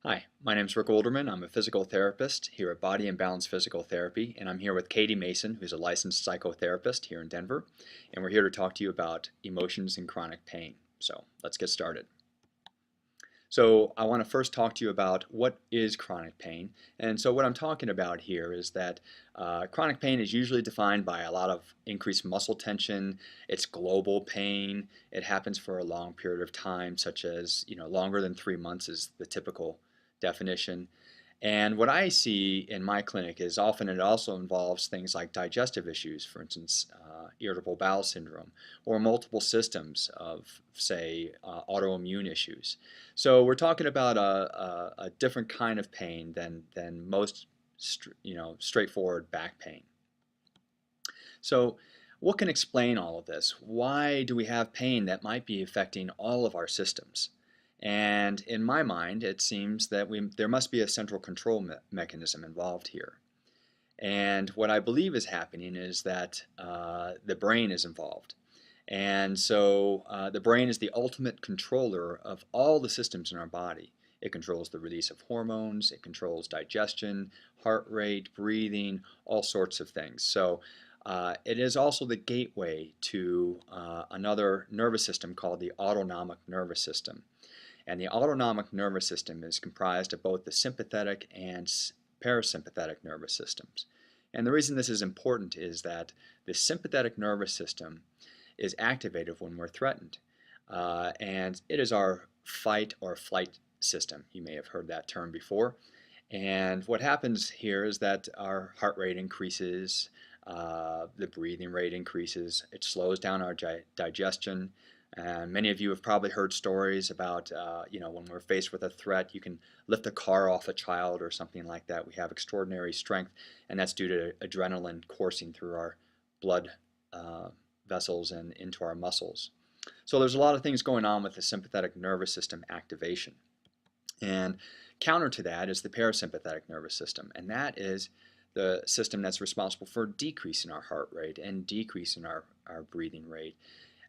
Hi, my name is Rick Olderman. I'm a physical therapist here at Body and Balance Physical Therapy, and I'm here with Katie Mason, who's a licensed psychotherapist here in Denver, and we're here to talk to you about emotions and chronic pain. So let's get started. So I want to first talk to you about what is chronic pain. And so what I'm talking about here is that chronic pain is usually defined by a lot of increased muscle tension. It's global pain. It happens for a long period of time, such as, longer than 3 months is the typical definition. And what I see in my clinic is often it also involves things like digestive issues, for instance, irritable bowel syndrome, or multiple systems of, say, autoimmune issues. So we're talking about a different kind of pain than most, straightforward back pain. So what can explain all of this? Why do we have pain that might be affecting all of our systems? And in my mind, it seems that there must be a central control mechanism involved here. And what I believe is happening is that the brain is involved. And so the brain is the ultimate controller of all the systems in our body. It controls the release of hormones, it controls digestion, heart rate, breathing, all sorts of things. So it is also the gateway to another nervous system called the autonomic nervous system. And the autonomic nervous system is comprised of both the sympathetic and parasympathetic nervous systems. And the reason this is important is that the sympathetic nervous system is activated when we're threatened. And it is our fight or flight system. You may have heard that term before. And what happens here is that our heart rate increases, the breathing rate increases, it slows down our digestion. And many of you have probably heard stories about, when we're faced with a threat, you can lift a car off a child or something like that. We have extraordinary strength, and that's due to adrenaline coursing through our blood vessels and into our muscles. So there's a lot of things going on with the sympathetic nervous system activation. And counter to that is the parasympathetic nervous system, and that is the system that's responsible for decreasing our heart rate and decreasing our breathing rate.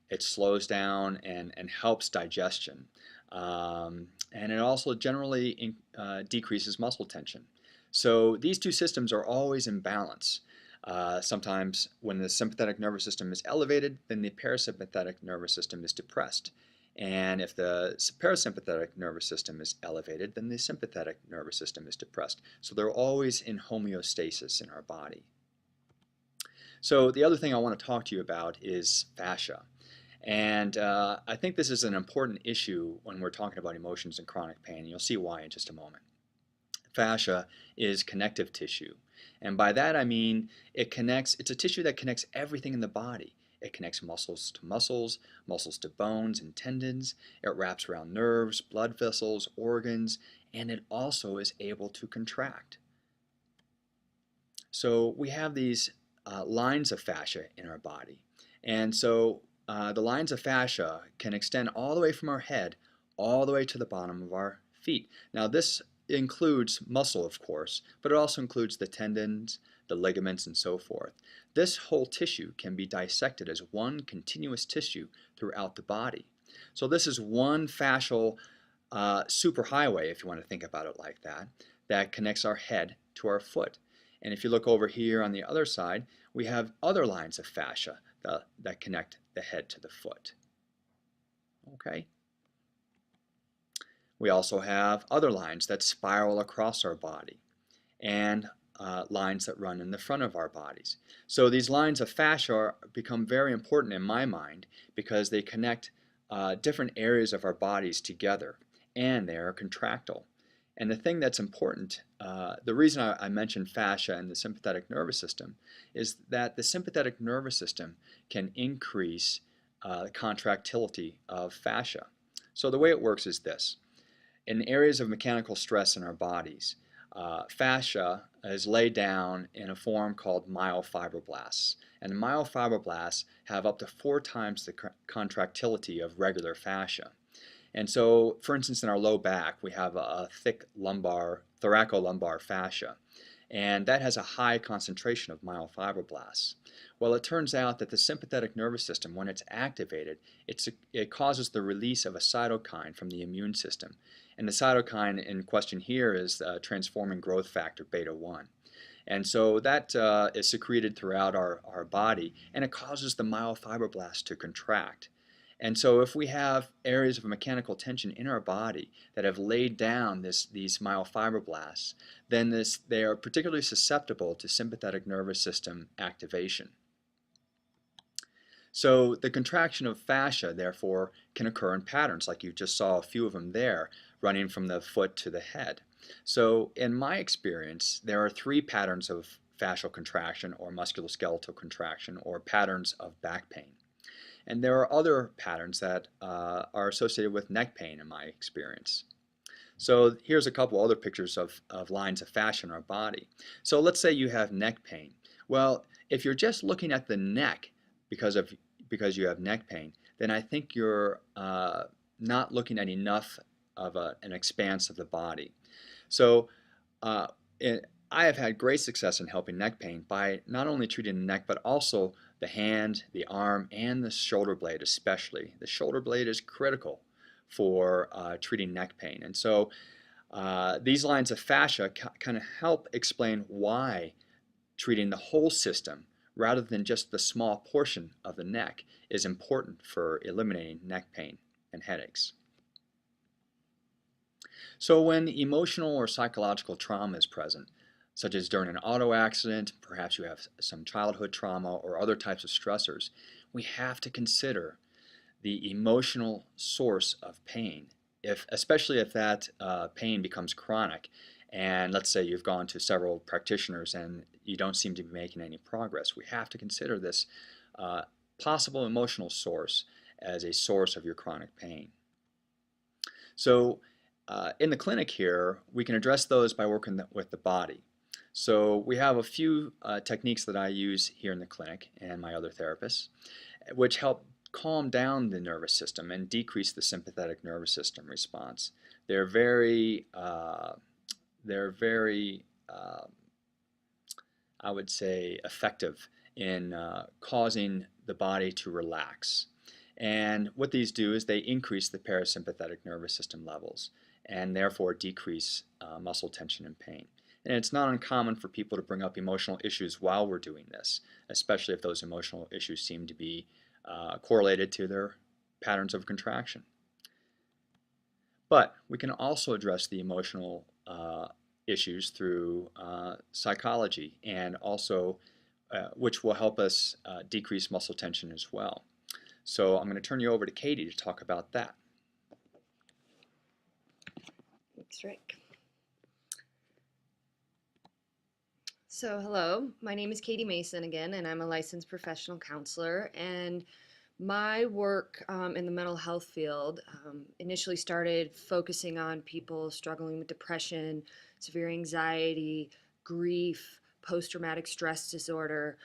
It slows down and helps digestion. And it also generally decreases muscle tension. So these two systems are always in balance. Sometimes when the sympathetic nervous system is elevated, then the parasympathetic nervous system is depressed. And if the parasympathetic nervous system is elevated, then the sympathetic nervous system is depressed. So they're always in homeostasis in our body. So the other thing I want to talk to you about is fascia. And I think this is an important issue when we're talking about emotions and chronic pain, and you'll see why in just a moment. Fascia is connective tissue. And by that I mean it's a tissue that connects everything in the body. It connects muscles to muscles, muscles to bones and tendons. It wraps around nerves, blood vessels, organs, and it also is able to contract. So we have these lines of fascia in our body. And so the lines of fascia can extend all the way from our head all the way to the bottom of our feet. Now this includes muscle, of course, but it also includes the tendons, the ligaments, and so forth. This whole tissue can be dissected as one continuous tissue throughout the body. So this is one fascial superhighway, if you want to think about it like that, that connects our head to our foot. And if you look over here on the other side, we have other lines of fascia that connect the head to the foot. Okay. We also have other lines that spiral across our body and lines that run in the front of our bodies. So these lines of fascia become very important in my mind because they connect different areas of our bodies together, and they are contractile. And the thing that's important, the reason I mentioned fascia and the sympathetic nervous system is that the sympathetic nervous system can increase contractility of fascia. So the way it works is this. In areas of mechanical stress in our bodies, fascia is laid down in a form called myofibroblasts. And myofibroblasts have up to 4 times the contractility of regular fascia. And so, for instance, in our low back, we have a thick thoracolumbar fascia. and that has a high concentration of myofibroblasts. Well, it turns out that the sympathetic nervous system, when it's activated, it causes the release of a cytokine from the immune system. And the cytokine in question here is transforming growth factor beta 1. And so that is secreted throughout our body, and it causes the myofibroblasts to contract. And so if we have areas of mechanical tension in our body that have laid down these myofibroblasts, then they are particularly susceptible to sympathetic nervous system activation. So the contraction of fascia, therefore, can occur in patterns, like you just saw a few of them there, running from the foot to the head. So in my experience, there are 3 patterns of fascial contraction or musculoskeletal contraction, or patterns of back pain. And there are other patterns that are associated with neck pain in my experience. So here's a couple other pictures of lines of fascia in our body. So let's say you have neck pain. Well, if you're just looking at the neck because you have neck pain, then I think you're not looking at enough of an expanse of the body. So I have had great success in helping neck pain by not only treating the neck, but also the hand, the arm, and the shoulder blade especially. The shoulder blade is critical for treating neck pain. And so these lines of fascia kind of help explain why treating the whole system rather than just the small portion of the neck is important for eliminating neck pain and headaches. So when emotional or psychological trauma is present, such as during an auto accident, perhaps you have some childhood trauma or other types of stressors, we have to consider the emotional source of pain, especially if that pain becomes chronic. And let's say you've gone to several practitioners and you don't seem to be making any progress. We have to consider this possible emotional source as a source of your chronic pain. So in the clinic here, we can address those by working with the body. So we have a few techniques that I use here in the clinic and my other therapists, which help calm down the nervous system and decrease the sympathetic nervous system response. They're very I would say, effective in causing the body to relax. And what these do is they increase the parasympathetic nervous system levels and therefore decrease muscle tension and pain. And it's not uncommon for people to bring up emotional issues while we're doing this, especially if those emotional issues seem to be correlated to their patterns of contraction. But we can also address the emotional issues through psychology, and also which will help us decrease muscle tension as well. So I'm going to turn you over to Katie to talk about that. Thanks, Rick. So hello, my name is Katie Mason again, and I'm a licensed professional counselor. And my work in the mental health field initially started focusing on people struggling with depression, severe anxiety, grief, post-traumatic stress disorder,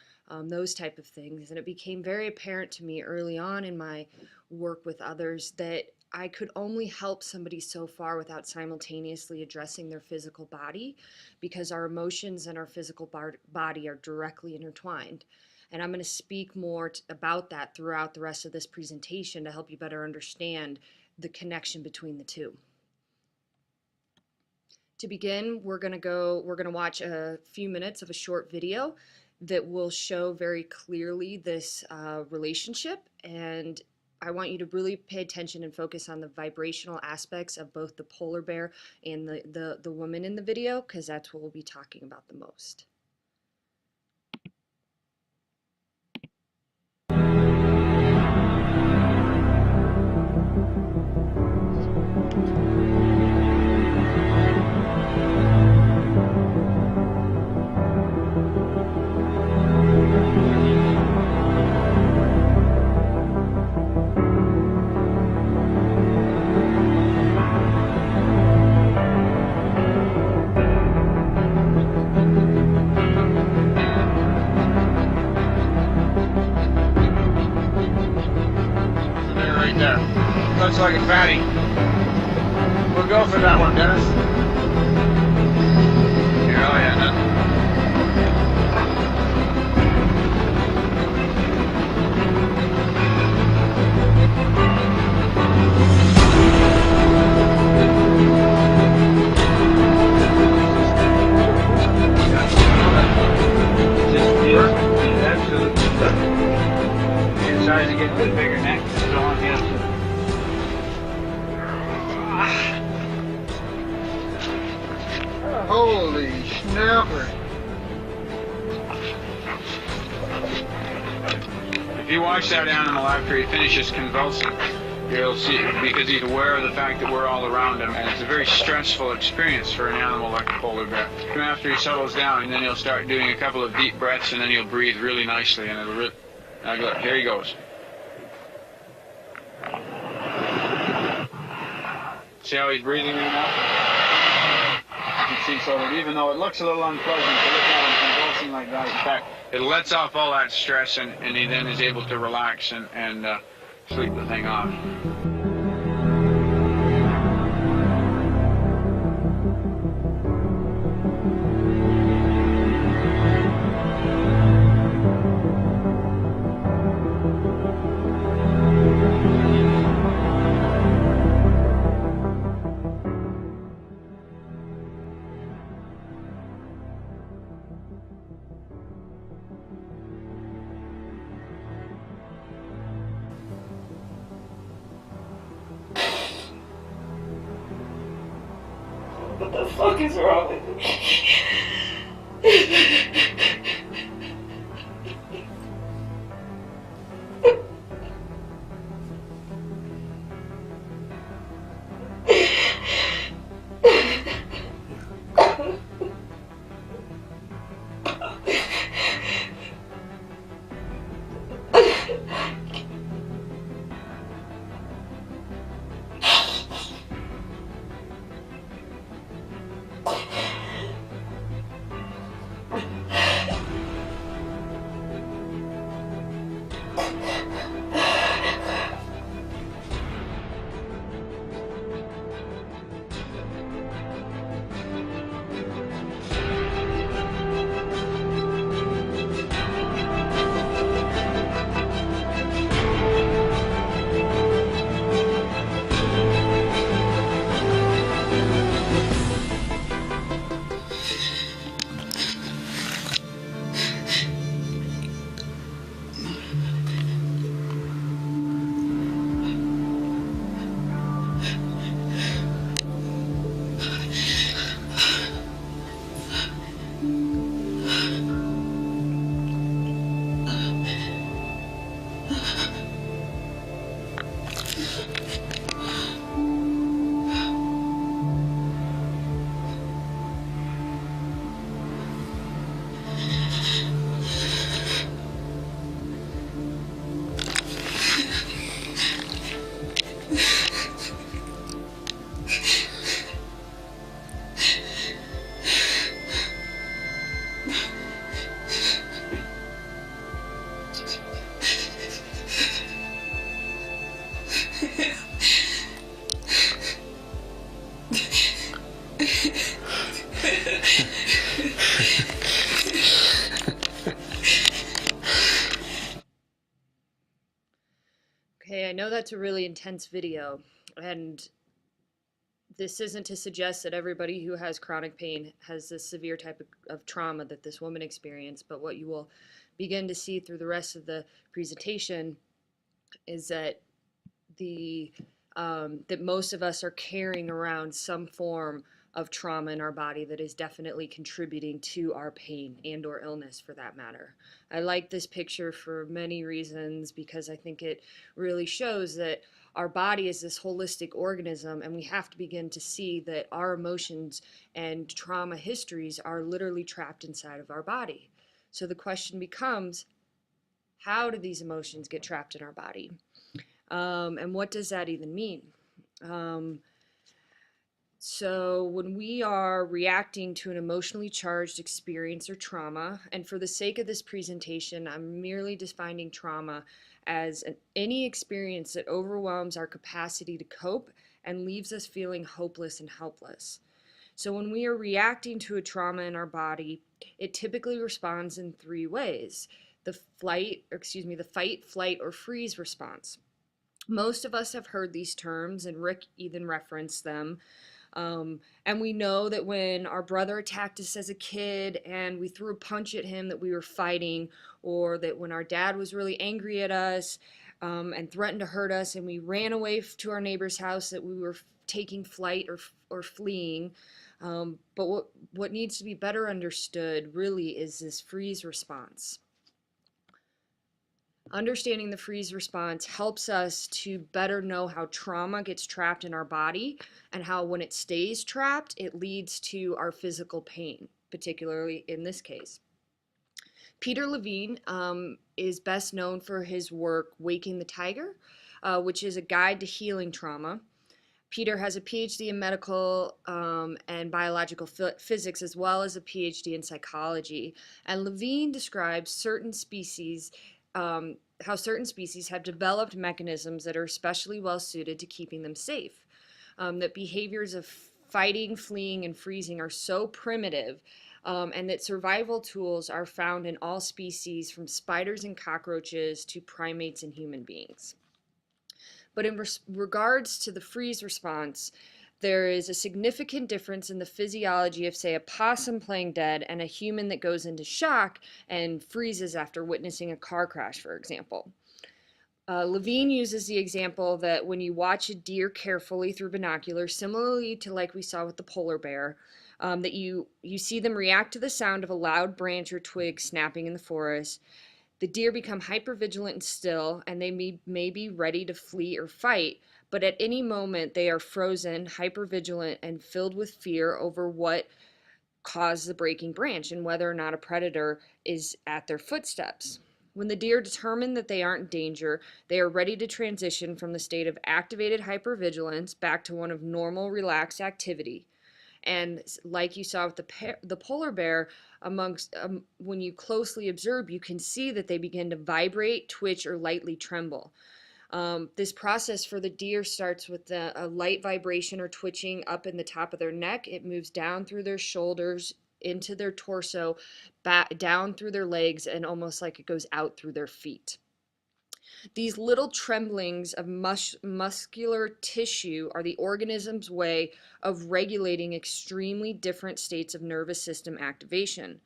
those type of things. And it became very apparent to me early on in my work with others that I could only help somebody so far without simultaneously addressing their physical body, because our emotions and our physical body are directly intertwined. And I'm going to speak more about that throughout the rest of this presentation to help you better understand the connection between the two. To begin, we're going to watch a few minutes of a short video that will show very clearly this relationship, and I want you to really pay attention and focus on the vibrational aspects of both the polar bear and the woman in the video, because that's what we'll be talking about the most. Looks like a fatty. We'll go for that one, Dennis. Oh yeah, Holy snapper. If you watch that animal after he finishes convulsing, you'll see, because he's aware of the fact that we're all around him, and it's a very stressful experience for an animal like a polar bear. And after he settles down, and then he'll start doing a couple of deep breaths, and then he'll breathe really nicely, and it'll really... Now look, here he goes. See how he's breathing in and out? You can see, so that even though it looks a little unpleasant to look at him convulsing like that, in fact, it lets off all that stress, and he then is able to relax and sleep the thing off. What the fuck is wrong with me? Okay, I know that's a really intense video, and this isn't to suggest that everybody who has chronic pain has this severe type of trauma that this woman experienced, but what you will begin to see through the rest of the presentation is that that most of us are carrying around some form of trauma in our body that is definitely contributing to our pain and or illness, for that matter. I like this picture for many reasons because I think it really shows that our body is this holistic organism, and we have to begin to see that our emotions and trauma histories are literally trapped inside of our body. So the question becomes, how do these emotions get trapped in our body? And what does that even mean? So when we are reacting to an emotionally charged experience or trauma, and for the sake of this presentation, I'm merely defining trauma as any experience that overwhelms our capacity to cope and leaves us feeling hopeless and helpless. So when we are reacting to a trauma in our body, it typically responds in three ways. The fight, flight, or freeze response. Most of us have heard these terms, and Rick even referenced them. And we know that when our brother attacked us as a kid and we threw a punch at him, that we were fighting, or that when our dad was really angry at us, and threatened to hurt us, and we ran away to our neighbor's house that we were taking flight or fleeing. But what needs to be better understood really is this freeze response. Understanding the freeze response helps us to better know how trauma gets trapped in our body and how when it stays trapped, it leads to our physical pain, particularly in this case. Peter Levine is best known for his work, Waking the Tiger, which is a guide to healing trauma. Peter has a PhD in medical and biological physics, as well as a PhD in psychology. And Levine describes certain species, how certain species have developed mechanisms that are especially well suited to keeping them safe. That behaviors of fighting, fleeing, and freezing are so primitive, and that survival tools are found in all species, from spiders and cockroaches to primates and human beings. But in regards to the freeze response, there is a significant difference in the physiology of, say, a possum playing dead and a human that goes into shock and freezes after witnessing a car crash, for example. Levine uses the example that when you watch a deer carefully through binoculars, similarly to like we saw with the polar bear, that you see them react to the sound of a loud branch or twig snapping in the forest. The deer become hypervigilant and still, and they may be ready to flee or fight, but at any moment they are frozen, hypervigilant, and filled with fear over what caused the breaking branch and whether or not a predator is at their footsteps. When the deer determine that they aren't in danger, they are ready to transition from the state of activated hypervigilance back to one of normal, relaxed activity. And like you saw with the polar bear, when you closely observe, you can see that they begin to vibrate, twitch, or lightly tremble. This process for the deer starts with a light vibration or twitching up in the top of their neck. It moves down through their shoulders, into their torso, back down through their legs, and almost like it goes out through their feet. These little tremblings of muscular tissue are the organism's way of regulating extremely different states of nervous system activation.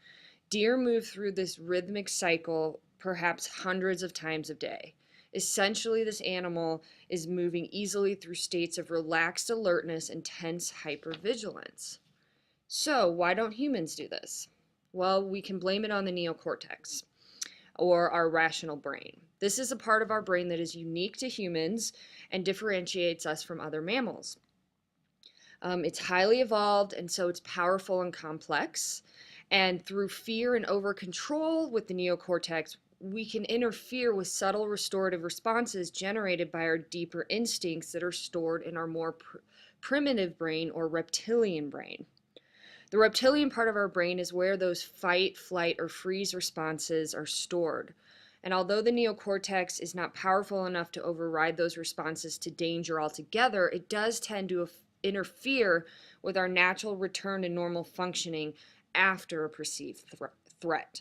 Deer move through this rhythmic cycle perhaps hundreds of times a day. Essentially, this animal is moving easily through states of relaxed alertness and tense hypervigilance. So, why don't humans do this? Well, we can blame it on the neocortex, or our rational brain. This is a part of our brain that is unique to humans and differentiates us from other mammals. It's highly evolved, and so it's powerful and complex. And through fear and over control with the neocortex, we can interfere with subtle restorative responses generated by our deeper instincts that are stored in our more primitive brain, or reptilian brain. The reptilian part of our brain is where those fight, flight, or freeze responses are stored. And although the neocortex is not powerful enough to override those responses to danger altogether, it does tend to interfere with our natural return to normal functioning after a perceived threat.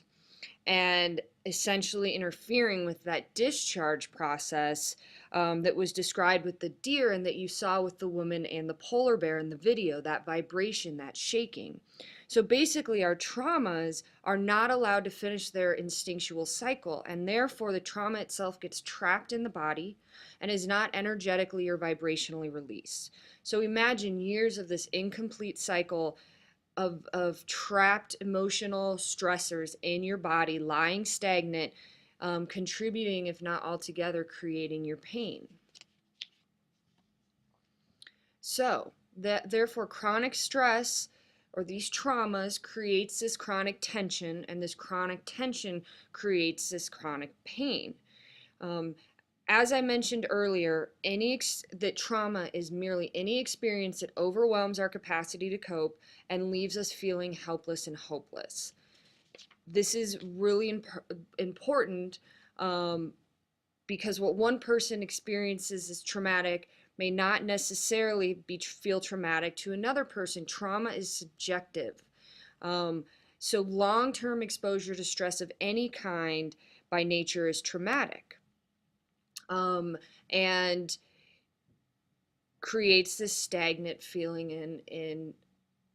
And essentially interfering with that discharge process that was described with the deer and that you saw with the woman and the polar bear in the video, that vibration, that shaking. So basically our traumas are not allowed to finish their instinctual cycle, and therefore the trauma itself gets trapped in the body and is not energetically or vibrationally released. So imagine years of this incomplete cycle of trapped emotional stressors in your body, lying stagnant, contributing, if not altogether, creating your pain. So, therefore, chronic stress or these traumas creates this chronic tension, and this chronic tension creates this chronic pain. As I mentioned earlier, that trauma is merely any experience that overwhelms our capacity to cope and leaves us feeling helpless and hopeless. This is really important because what one person experiences as traumatic may not necessarily feel traumatic to another person. Trauma is subjective. So long-term exposure to stress of any kind by nature is traumatic. And creates this stagnant feeling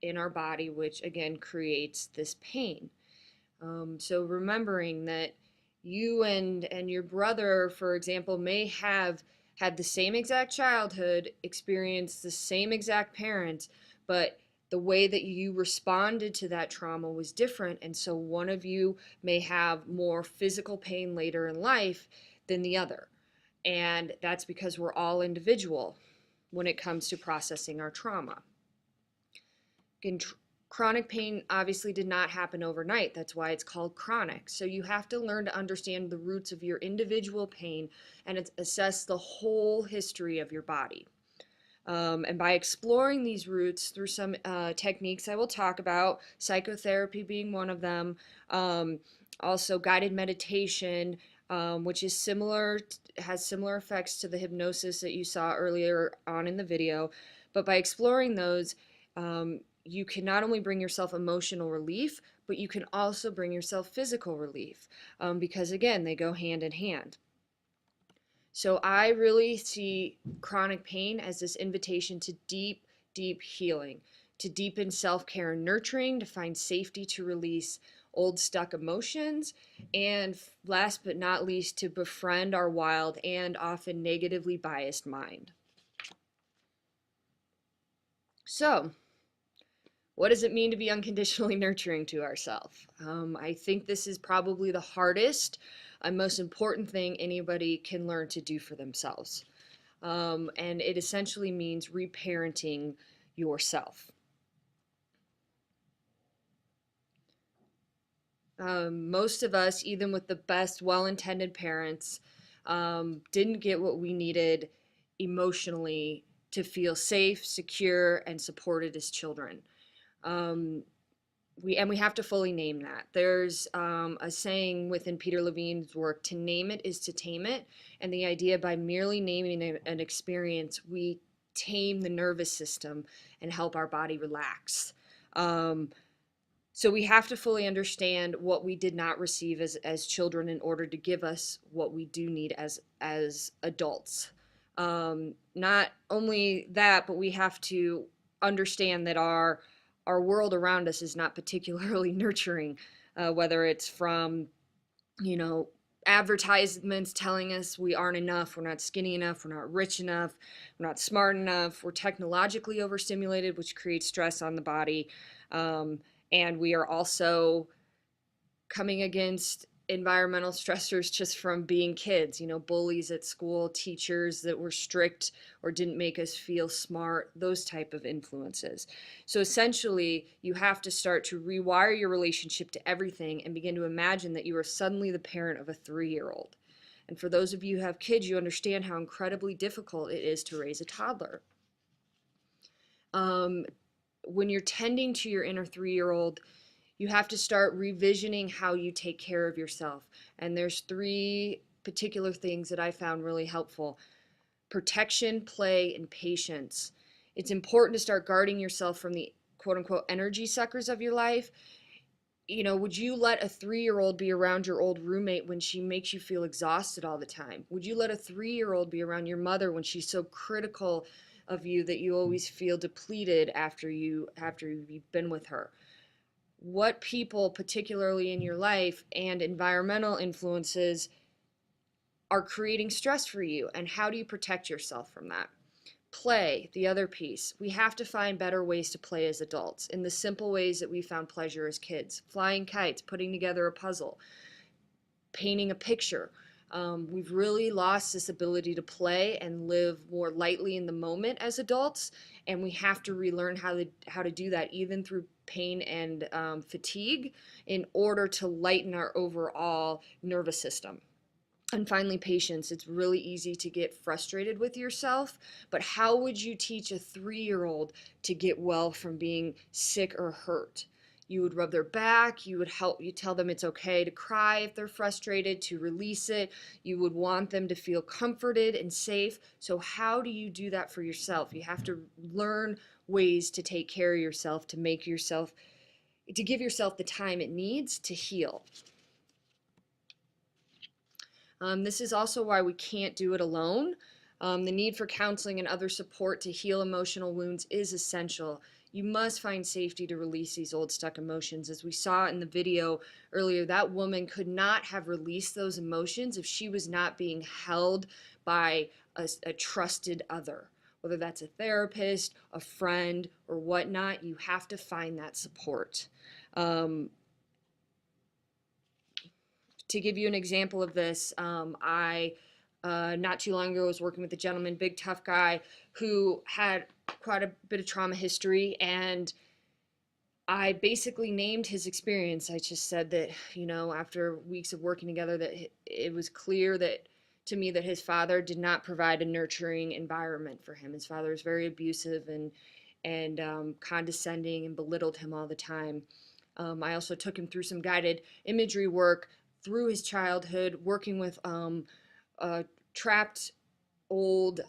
in our body, which again creates this pain. So remembering that You and your brother, for example, may have had the same exact childhood, experienced the same exact parents, but the way that you responded to that trauma was different. And so one of you may have more physical pain later in life than the other. And that's because we're all individual when it comes to processing our trauma. And chronic pain obviously did not happen overnight. That's why it's called chronic. So you have to learn to understand the roots of your individual pain and assess the whole history of your body. And by exploring these roots through some techniques I will talk about, psychotherapy being one of them, also guided meditation, which is has similar effects to the hypnosis that you saw earlier on in the video. But by exploring those, you can not only bring yourself emotional relief, but you can also bring yourself physical relief, because again, they go hand in hand. So I really see chronic pain as this invitation to deep, deep healing, to deepen self-care and nurturing, to find safety, to release old stuck emotions, and last but not least, to befriend our wild and often negatively biased mind. So, what does it mean to be unconditionally nurturing to ourselves? I think this is probably the hardest and most important thing anybody can learn to do for themselves. And it essentially means reparenting yourself. Most of us, even with the best well-intended parents, didn't get what we needed emotionally to feel safe, secure, and supported as children. We have to fully name that. There's a saying within Peter Levine's work, to name it is to tame it. And the idea by merely naming an experience, we tame the nervous system and help our body relax. So we have to fully understand what we did not receive as children in order to give us what we do need as adults. Not only that, but we have to understand that our world around us is not particularly nurturing, whether it's from, advertisements telling us we aren't enough, we're not skinny enough, we're not rich enough, we're not smart enough, we're technologically overstimulated, which creates stress on the body. And we are also coming against environmental stressors just from being kids, bullies at school, teachers that were strict or didn't make us feel smart, those type of influences. So essentially, you have to start to rewire your relationship to everything and begin to imagine that you are suddenly the parent of a 3-year-old. And for those of you who have kids, you understand how incredibly difficult it is to raise a toddler. When you're tending to your inner 3-year-old, you have to start revisioning how you take care of yourself. And there's 3 particular things that I found really helpful: protection, play, and patience. It's important to start guarding yourself from the quote unquote energy suckers of your life. Would you let a 3-year-old be around your old roommate when she makes you feel exhausted all the time? Would you let a 3-year-old be around your mother when she's so critical of you that you always feel depleted after you've been with her? What people, particularly in your life, and environmental influences are creating stress for you, and how do you protect yourself from that? Play, the other piece. We have to find better ways to play as adults in the simple ways that we found pleasure as kids. Flying kites, putting together a puzzle, painting a picture. We've really lost this ability to play and live more lightly in the moment as adults, and we have to relearn how to do that, even through pain and fatigue, in order to lighten our overall nervous system. And finally, patience. It's really easy to get frustrated with yourself, but how would you teach a 3-year-old to get well from being sick or hurt? You would rub their back, you tell them it's okay to cry if they're frustrated, to release it. You would want them to feel comforted and safe. So how do you do that for yourself? You have to learn ways to take care of yourself, to give yourself the time it needs to heal. This is also why we can't do it alone. The need for counseling and other support to heal emotional wounds is essential. You must find safety to release these old stuck emotions. As we saw in the video earlier, that woman could not have released those emotions if she was not being held by a trusted other. Whether that's a therapist, a friend, or whatnot, you have to find that support. To give you an example of this, I not too long ago was working with a gentleman, big tough guy, who had quite a bit of trauma history, and I basically named his experience. I just said that, after weeks of working together, that it was clear that to me that his father did not provide a nurturing environment for him. His father was very abusive and condescending and belittled him all the time. I also took him through some guided imagery work through his childhood, working with trapped old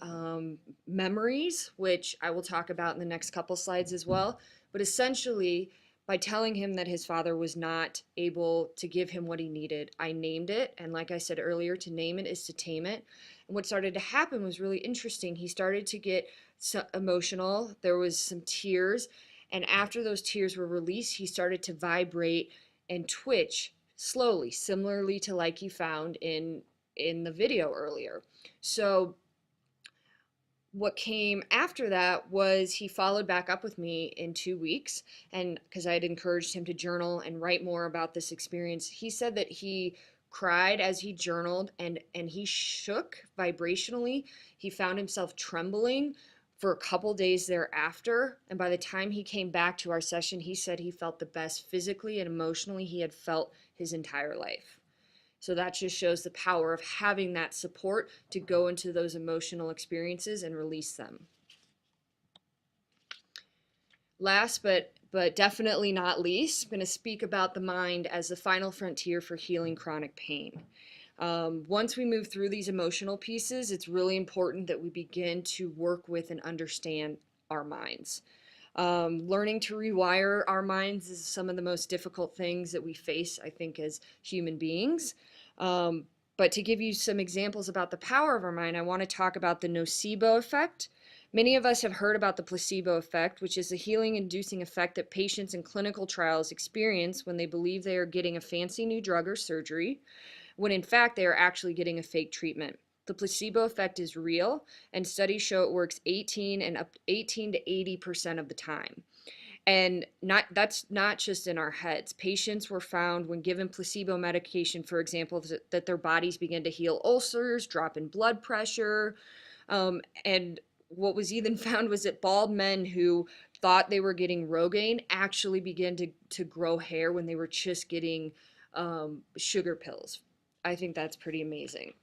memories, which I will talk about in the next couple slides as well. But essentially, by telling him that his father was not able to give him what he needed, I named it. And like I said earlier, to name it is to tame it. And what started to happen was really interesting. He started to get so emotional. There was some tears. And after those tears were released, he started to vibrate and twitch slowly, similarly to like you found in the video earlier. So what came after that was he followed back up with me in 2 weeks, and because I had encouraged him to journal and write more about this experience, he said that he cried as he journaled, and he shook vibrationally. He found himself trembling for a couple days thereafter, and by the time he came back to our session, he said he felt the best physically and emotionally he had felt his entire life. So that just shows the power of having that support to go into those emotional experiences and release them. Last but definitely not least, I'm going to speak about the mind as the final frontier for healing chronic pain. Once we move through these emotional pieces, it's really important that we begin to work with and understand our minds. Learning to rewire our minds is some of the most difficult things that we face, I think, as human beings. But to give you some examples about the power of our mind, I want to talk about the nocebo effect. Many of us have heard about the placebo effect, which is a healing-inducing effect that patients in clinical trials experience when they believe they are getting a fancy new drug or surgery, when in fact they are actually getting a fake treatment. The placebo effect is real, and studies show it works 18 to 80% of the time. And that's not just in our heads. Patients were found when given placebo medication, for example, that their bodies began to heal ulcers, drop in blood pressure, and what was even found was that bald men who thought they were getting Rogaine actually began to grow hair when they were just getting sugar pills. I think that's pretty amazing.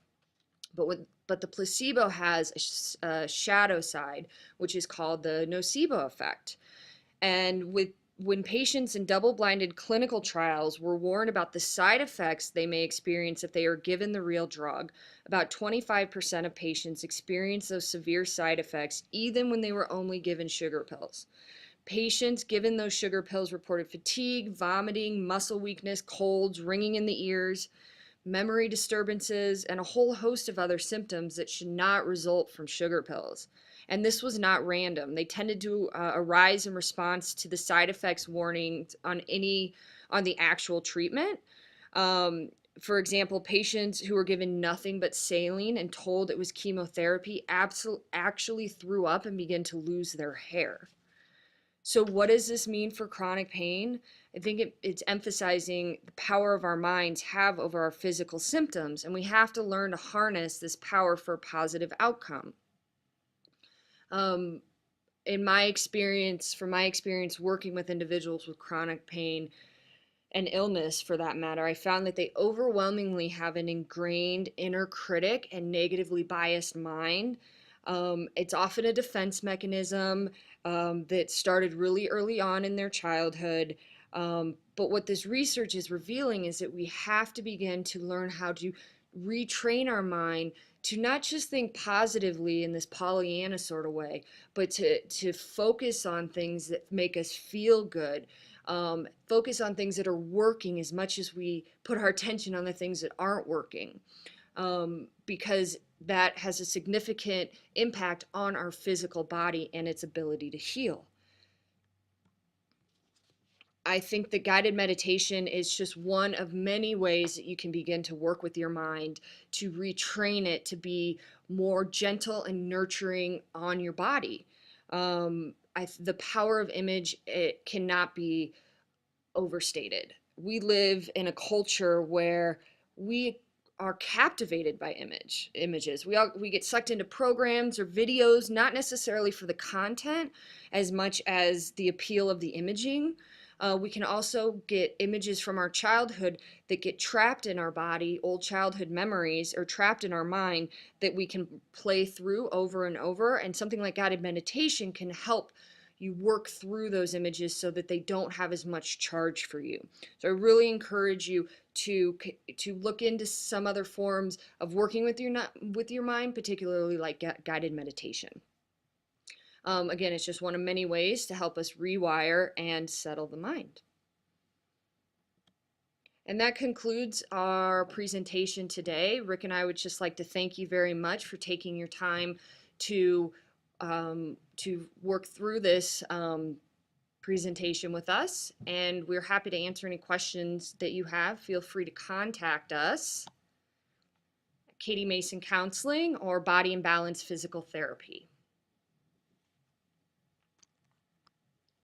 But the placebo has a shadow side, which is called the nocebo effect. And when patients in double-blinded clinical trials were warned about the side effects they may experience if they are given the real drug, about 25% of patients experienced those severe side effects even when they were only given sugar pills. Patients given those sugar pills reported fatigue, vomiting, muscle weakness, colds, ringing in the ears, memory disturbances, and a whole host of other symptoms that should not result from sugar pills. And this was not random. They tended to arise in response to the side effects warnings on the actual treatment. For example, patients who were given nothing but saline and told it was chemotherapy actually threw up and began to lose their hair. So what does this mean for chronic pain? I think it's emphasizing the power of our minds have over our physical symptoms, and we have to learn to harness this power for a positive outcome. From my experience working with individuals with chronic pain and illness for that matter, I found that they overwhelmingly have an ingrained inner critic and negatively biased mind. It's often a defense mechanism that started really early on in their childhood. But what this research is revealing is that we have to begin to learn how to retrain our mind to not just think positively in this Pollyanna sort of way, but to focus on things that make us feel good. Focus on things that are working as much as we put our attention on the things that aren't working. Because that has a significant impact on our physical body and its ability to heal. I think that guided meditation is just one of many ways that you can begin to work with your mind to retrain it to be more gentle and nurturing on your body. The power of image, it cannot be overstated. We live in a culture where we are captivated by images. We get sucked into programs or videos, not necessarily for the content as much as the appeal of the imaging. We can also get images from our childhood that get trapped in our body, old childhood memories, or trapped in our mind that we can play through over and over. And something like guided meditation can help you work through those images so that they don't have as much charge for you. So I really encourage you to look into some other forms of working with your mind, particularly like guided meditation. Again, it's just one of many ways to help us rewire and settle the mind. And that concludes our presentation today. Rick and I would just like to thank you very much for taking your time to work through this presentation with us. And we're happy to answer any questions that you have. Feel free to contact us, Katie Mason Counseling or Body and Balance Physical Therapy.